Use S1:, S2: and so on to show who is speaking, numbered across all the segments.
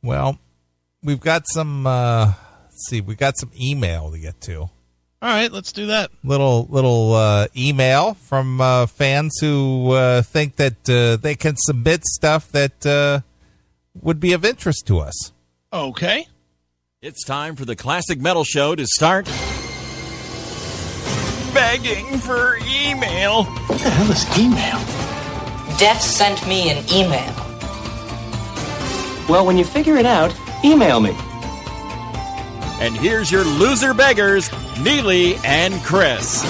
S1: Well, we've got some. Let's see, we got some email to get to.
S2: All right, let's do that.
S1: Little email from fans who think that they can submit stuff that would be of interest to us.
S2: Okay.
S3: It's time for the Classic Metal Show to start begging for email.
S4: What the hell is email?
S5: Def sent me an email.
S4: Well, when you figure it out, email me.
S3: And here's your loser beggars, Neely and Chris.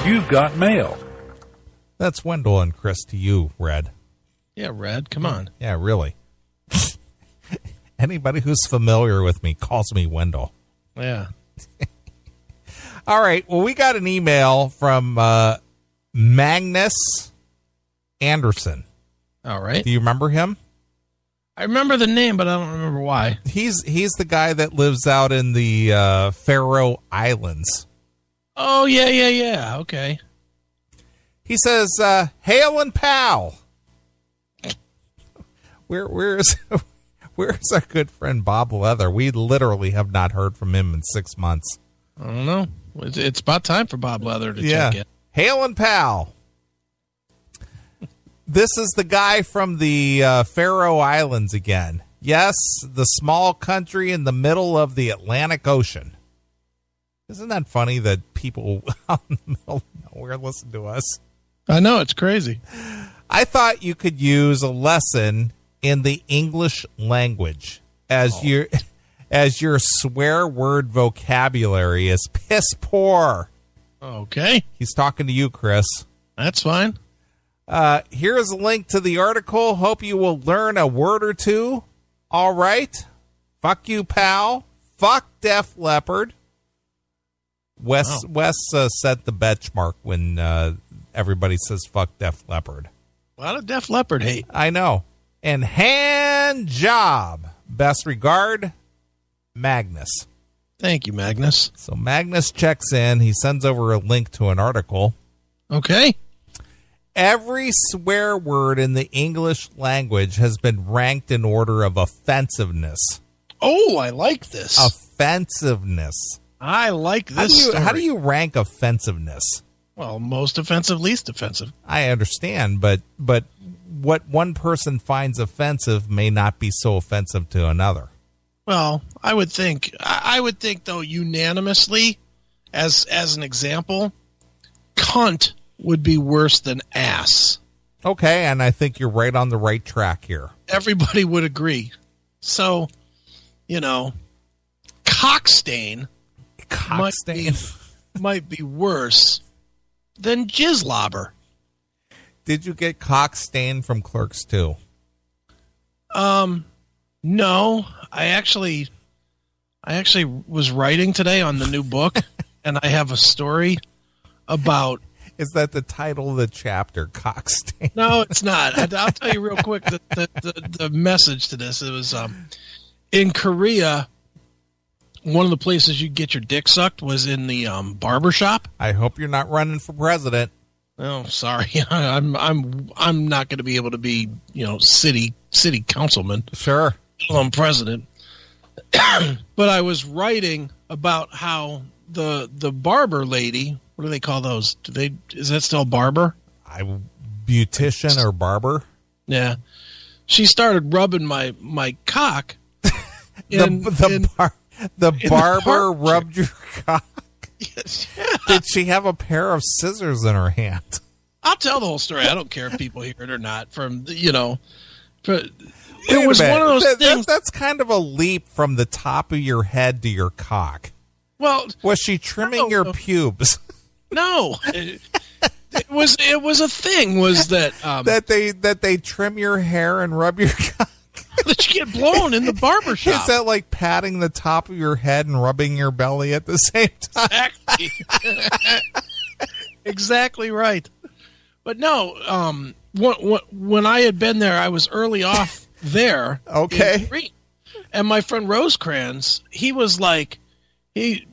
S6: You've got mail.
S1: That's Wendell and Chris to you, Red.
S2: Yeah, Red, come on.
S1: Yeah, really. Anybody who's familiar with me calls me Wendell.
S2: Yeah.
S1: All right. Well, we got an email from Magnus Anderson.
S2: All right.
S1: Do you remember him?
S2: I remember the name, but I don't remember why.
S1: He's the guy that lives out in the Faroe Islands.
S2: Oh, yeah. Okay.
S1: He says, "Hail and pal." Where's our good friend Bob Leather? We literally have not heard from him in 6 months.
S2: I don't know. It's about time for Bob Leather to check in.
S1: Hail and pal. This is the guy from the Faroe Islands again. Yes, the small country in the middle of the Atlantic Ocean. Isn't that funny that people out in the middle of nowhere listen to us?
S2: I know, it's crazy.
S1: I thought you could use a lesson in the English language as your swear word vocabulary is piss poor.
S2: Okay.
S1: He's talking to you, Chris.
S2: That's fine.
S1: Here's a link to the article. Hope you will learn a word or two. All right. Fuck you, pal. Fuck Def Leppard. Wes set the benchmark when everybody says fuck Def Leppard.
S2: A lot of Def Leppard hate.
S1: I know. And hand job. Best regard, Magnus.
S2: Thank you, Magnus.
S1: So Magnus checks in. He sends over a link to an article.
S2: Okay.
S1: Every swear word in the English language has been ranked in order of offensiveness.
S2: Oh, I like this.
S1: Offensiveness.
S2: I like this story.
S1: How do you rank offensiveness?
S2: Well, most offensive, least offensive.
S1: I understand, but what one person finds offensive may not be so offensive to another.
S2: Well, I would think though unanimously, as an example, cunt would be worse than ass.
S1: Okay, and I think you're right on the right track here.
S2: Everybody would agree. So, cockstain might be worse than jizzlobber.
S1: Did you get cockstain from Clerks 2?
S2: No. I actually was writing today on the new book, and I have a story about...
S1: Is that the title of the chapter, cockstain?
S2: No, it's not. I'll tell you real quick the message to this. It was in Korea, one of the places you get your dick sucked was in the barber shop.
S1: I hope you're not running for president.
S2: Oh, sorry. I'm not going to be able to be, city councilman.
S1: Sure.
S2: I'm president. But I was writing about how the barber lady, what do they call those? Is that still barber?
S1: Beautician or barber?
S2: Yeah. She started rubbing my cock.
S1: The barber rubbed your cock?
S2: Yes.
S1: Did she have a pair of scissors in her hand?
S2: I'll tell the whole story. I don't care if people hear it or not. It
S1: Wait
S2: was
S1: a minute.
S2: one of those things.
S1: That's kind of a leap from the top of your head to your cock.
S2: Well,
S1: was she trimming your pubes?
S2: No, it was a thing. Was that
S1: that they trim your hair and rub your cock?
S2: That you get blown in the barber shop.
S1: Is that like patting the top of your head and rubbing your belly at the same time?
S2: Exactly. Exactly right. But no, when I had been there, I was early off there.
S1: Okay.
S2: And my friend Rosecrans, he was like, I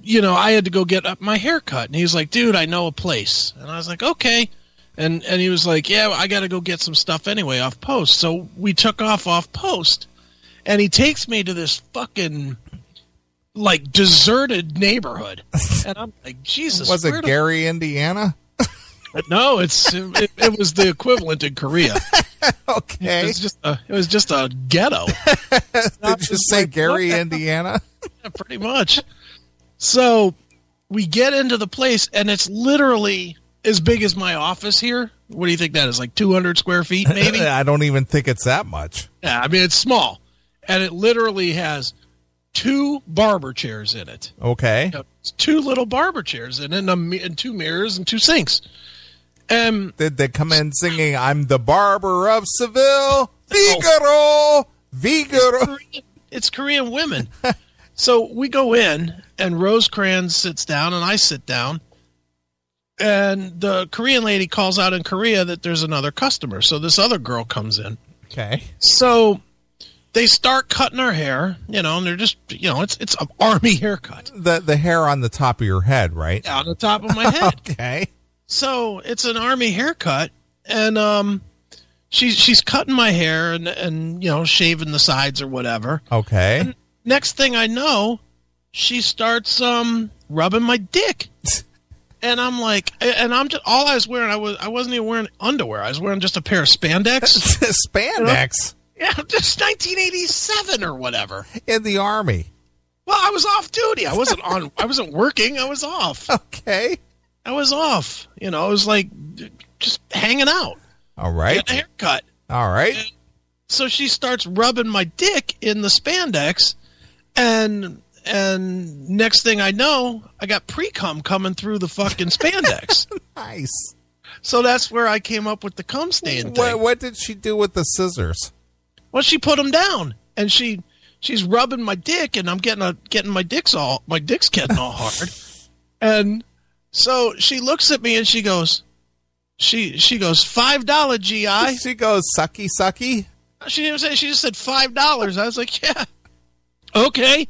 S2: had to go get up my hair cut. And he was like, dude, I know a place. And I was like, okay. And he was like, yeah, I got to go get some stuff anyway off post. So we took off post. And he takes me to this fucking, like, deserted neighborhood. And I'm like, Jesus.
S1: Was it Gary, Indiana?
S2: No, it was the equivalent in Korea.
S1: Okay.
S2: It was just a ghetto.
S1: Did you say like, Gary, Indiana?
S2: Yeah, pretty much. So we get into the place, and it's literally as big as my office here. What do you think that is? Like 200 square feet, maybe?
S1: I don't even think it's that much.
S2: Yeah, I mean, it's small. And it literally has 2 barber chairs in it.
S1: Okay.
S2: It's 2 little barber chairs in it, and 2 mirrors and 2 sinks.
S1: Did they come in singing, I'm the barber of Seville, Figaro, Figaro?
S2: It's Korean women. So we go in, and Rosecrans sits down, and I sit down. And the Korean lady calls out in Korea that there's another customer. So this other girl comes in.
S1: Okay.
S2: So they start cutting our hair, and they're just, it's an army haircut.
S1: The hair on the top of your head, right?
S2: On the top of my head.
S1: Okay.
S2: So it's an army haircut, and she's cutting my hair and shaving the sides or whatever.
S1: Okay.
S2: And next thing I know, she starts rubbing my dick. And I'm like, and I'm just all I was wearing. I wasn't even wearing underwear. I was wearing just a pair of spandex.
S1: Spandex.
S2: Yeah, just 1987 or whatever.
S1: In the army.
S2: Well, I was off duty. I wasn't working. I was off.
S1: Okay.
S2: I was off. It was like just hanging out.
S1: All right.
S2: Getting a haircut.
S1: All right.
S2: And so she starts rubbing my dick in the spandex, and next thing I know, I got pre-cum coming through the fucking spandex.
S1: Nice.
S2: So that's where I came up with the cum stain thing.
S1: What did she do with the scissors?
S2: Well, she put them down, and she's rubbing my dick, and I'm getting my dick's getting all hard, and so she looks at me and she goes, $5 GI.
S1: She goes, sucky, sucky.
S2: She didn't say. She just said $5. I was like, yeah, okay,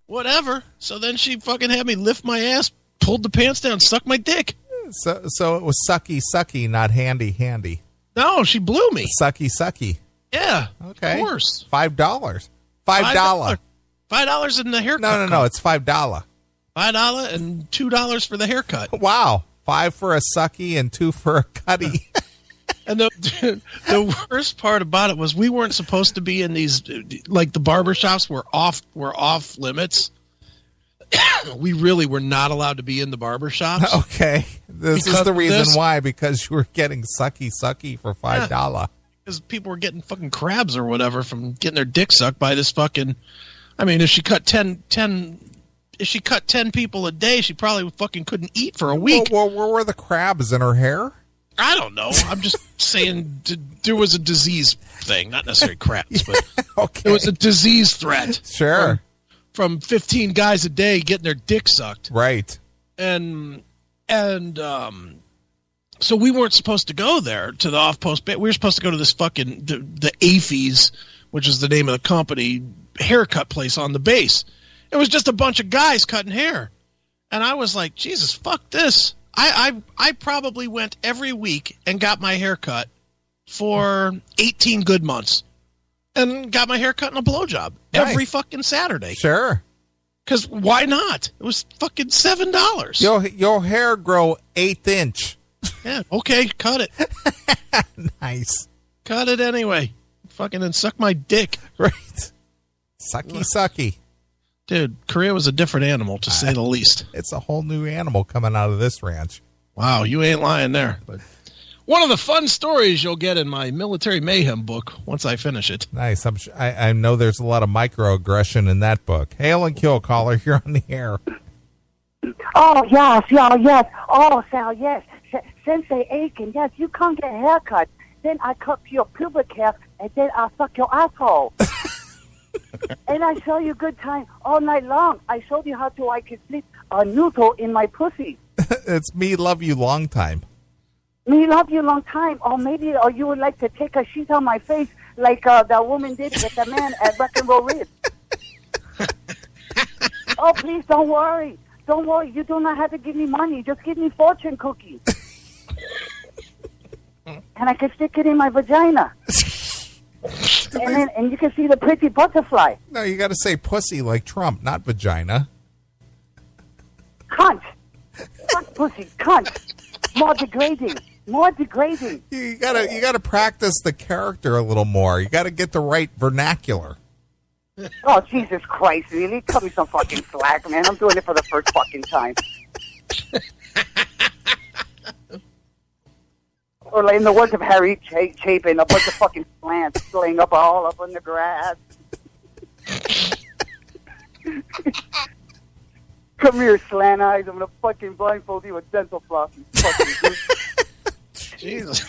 S2: whatever. So then she fucking had me lift my ass, pulled the pants down, suck my dick.
S1: So it was sucky, sucky, not handy, handy.
S2: No, she blew me.
S1: Sucky, sucky.
S2: Yeah.
S1: Okay.
S2: Of course.
S1: $5. $5.
S2: $5 in the haircut.
S1: No. It's $5.
S2: $5 and $2 for the haircut.
S1: Wow. 5 for a sucky and 2 for a cutty.
S2: And the worst part about it was we weren't supposed to be in these, like the barbershops were off limits. We really were not allowed to be in the barbershops.
S1: Okay. This is the reason why, because you were getting sucky, sucky for $5.
S2: Yeah, because people were getting fucking crabs or whatever from getting their dick sucked by this fucking, I mean, if she cut 10 people a day, she probably fucking couldn't eat for a week.
S1: Well, where were the crabs in her hair?
S2: I don't know. I'm just saying there was a disease thing, not necessarily crabs, but
S1: okay.
S2: There was a disease threat.
S1: Sure.
S2: From 15 guys a day getting their dick sucked.
S1: Right.
S2: And so we weren't supposed to go there to the off-post. We were supposed to go to this fucking the AFES, which is the name of the company, haircut place on the base. It was just a bunch of guys cutting hair. And I was like, Jesus, fuck this. I probably went every week and got my hair cut for 18 good months. And got my hair cut and a blowjob every fucking Saturday.
S1: Sure.
S2: Because why not? It was fucking $7.
S1: Your hair grow 1/8 inch.
S2: Yeah, okay, cut it.
S1: Nice.
S2: Cut it anyway. Fucking and suck my dick.
S1: Right. Sucky, sucky.
S2: Dude, Korea was a different animal, to say the least.
S1: It's a whole new animal coming out of this ranch.
S2: Wow, you ain't lying there. But one of the fun stories you'll get in my Military Mayhem book once I finish it.
S1: Nice. I know there's a lot of microaggression in that book. Hail and kill, caller. You're on the air.
S6: Oh, yes. Oh, Sal, yes. Sensei Aiken, yes, you can't get a haircut. Then I cut your pubic hair, and then I fuck your asshole. And I show you good time all night long. I showed you how I could sleep neutral in my pussy.
S1: It's me love you long time.
S6: Me love you long time. Or maybe you would like to take a sheet on my face like that woman did with the man at Rock and Roll Rib. Oh, please, don't worry. Don't worry. You do not have to give me money. Just give me fortune cookies. and I can stick it in my vagina. And you can see the pretty butterfly.
S1: No, you got to say pussy like Trump, not vagina.
S6: Cunt. Fuck pussy, cunt. More degrading. More degrading.
S1: You gotta practice the character a little more. You gotta get the right vernacular.
S6: Oh, Jesus Christ, really? Cut me some fucking slack, man. I'm doing it for the first fucking time. Or like in the words of Harry Chapin, a bunch of fucking plants laying up all up in the grass. Come here, slant eyes. I'm gonna fucking blindfold you with dental floss. You fucking
S2: Jesus.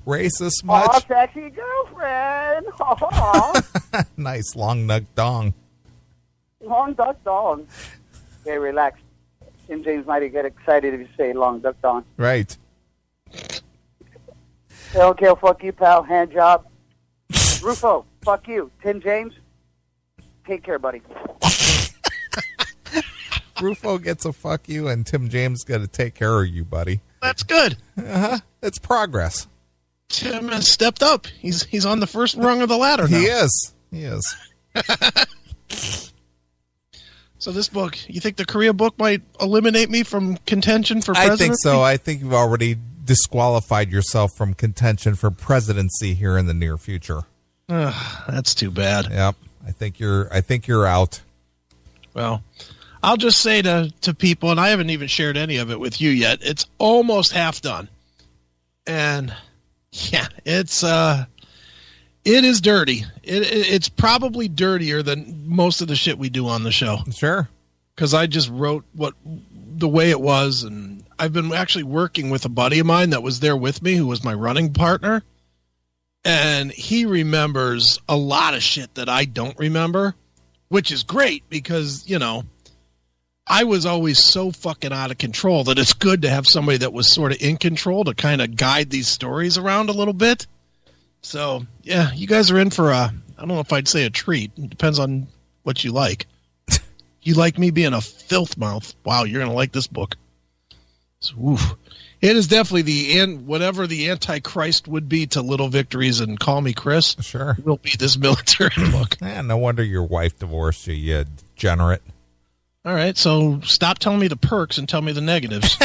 S1: Racist
S6: oh,
S1: much?
S6: sexy girlfriend. Oh,
S1: Nice long nug dong.
S6: long duck dong. Okay, relax. Tim James might get excited if you say long duck dong.
S1: Right.
S6: Okay, fuck you, pal. Hand job. Rufo, fuck you. Tim James, take care, buddy.
S1: Rufo gets a fuck you, and Tim James got to take care of you, buddy.
S2: That's good.
S1: It's progress.
S2: Tim has stepped up. He's on the first rung of the ladder now.
S1: He is.
S2: So this book, you think the Korea book might eliminate me from contention for presidency?
S1: I think so. I think you've already disqualified yourself from contention for presidency here in the near future.
S2: That's too bad.
S1: Yep. I think you're out.
S2: Well, I'll just say to people, and I haven't even shared any of it with you yet, it's almost half done. And yeah, it is dirty. It's probably dirtier than most of the shit we do on the show.
S1: Sure.
S2: Because I just wrote the way it was, and I've been actually working with a buddy of mine that was there with me, who was my running partner, and he remembers a lot of shit that I don't remember, which is great because, I was always so fucking out of control that it's good to have somebody that was sort of in control to kind of guide these stories around a little bit. So, yeah, you guys are in for I don't know if I'd say a treat. It depends on what you like. You like me being a filth mouth? Wow, you're going to like this book. So, oof. It is definitely whatever the Antichrist would be to Little Victories and Call Me Chris.
S1: Sure.
S2: Will be this military book.
S1: No wonder your wife divorced you, you degenerate.
S2: All right, so stop telling me the perks and tell me the negatives.